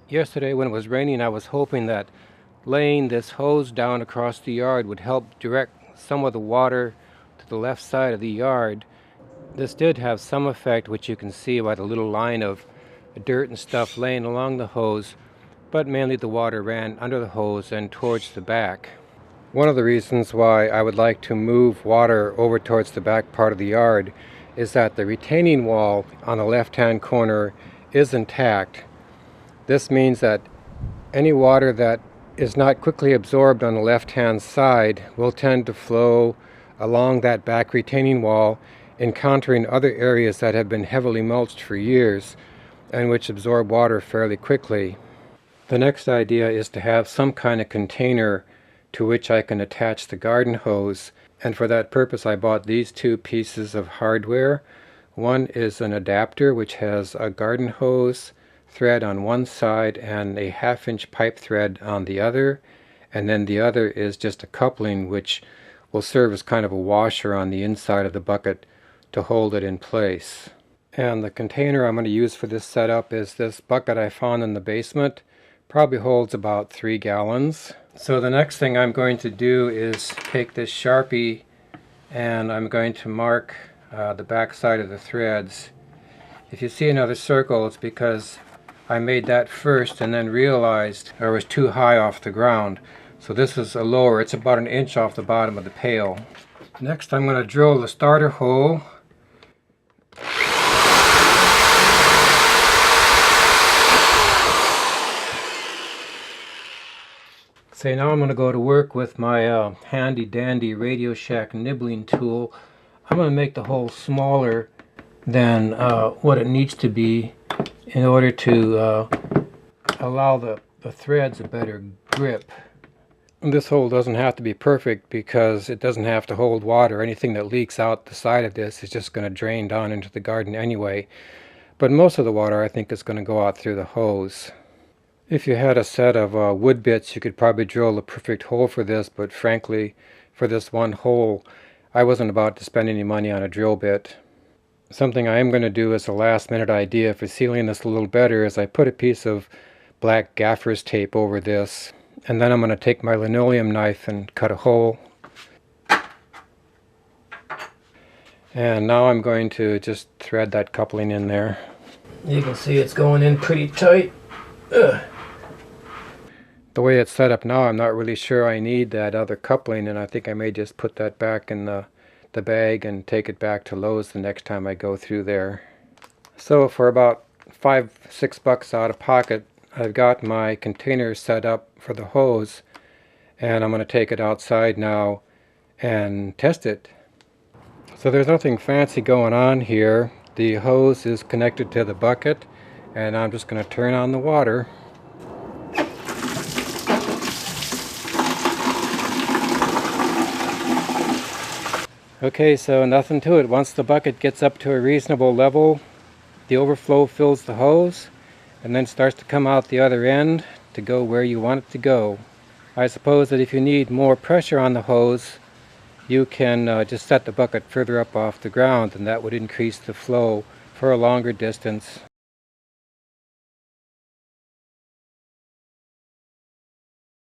Yesterday when it was raining, I was hoping that laying this hose down across the yard would help direct some of the water to the left side of the yard. This did have some effect, which you can see by the little line of dirt and stuff laying along the hose, but mainly the water ran under the hose and towards the back. One of the reasons why I would like to move water over towards the back part of the yard is that the retaining wall on the left-hand corner is intact. This means that any water that is not quickly absorbed on the left-hand side will tend to flow along that back retaining wall, encountering other areas that have been heavily mulched for years and which absorb water fairly quickly. The next idea is to have some kind of container to which I can attach the garden hose, and for that purpose I bought these two pieces of hardware. One is an adapter which has a garden hose thread on one side and a 1/2-inch pipe thread on the other, and then the other is just a coupling which will serve as kind of a washer on the inside of the bucket to hold it in place. And the container I'm going to use for this setup is this bucket I found in the basement. Probably holds about 3 gallons. So the next thing I'm going to do is take this Sharpie and I'm going to mark the back side of the threads. If you see another circle, it's because I made that first and then realized I was too high off the ground. So this is a lower, it's about 1 inch off the bottom of the pail. Next I'm going to drill the starter hole. So now I'm going to go to work with my handy dandy Radio Shack nibbling tool. I'm going to make the hole smaller than what it needs to be in order to allow the threads a better grip. And this hole doesn't have to be perfect because it doesn't have to hold water. Anything that leaks out the side of this is just going to drain down into the garden anyway. But most of the water I think is going to go out through the hose. If you had a set of wood bits, you could probably drill the perfect hole for this, but frankly, for this one hole, I wasn't about to spend any money on a drill bit. Something I am going to do as a last-minute idea for sealing this a little better is I put a piece of black gaffer's tape over this, and then I'm going to take my linoleum knife and cut a hole. And now I'm going to just thread that coupling in there. You can see it's going in pretty tight. Ugh. The way it's set up now, I'm not really sure I need that other coupling, and I think I may just put that back in the bag and take it back to Lowe's the next time I go through there. So for about $5-6 out of pocket, I've got my container set up for the hose, and I'm going to take it outside now and test it. So there's nothing fancy going on here. The hose is connected to the bucket, and I'm just going to turn on the water. Okay, so nothing to it. Once the bucket gets up to a reasonable level, the overflow fills the hose and then starts to come out the other end to go where you want it to go. I suppose that if you need more pressure on the hose, you can just set the bucket further up off the ground, and that would increase the flow for a longer distance.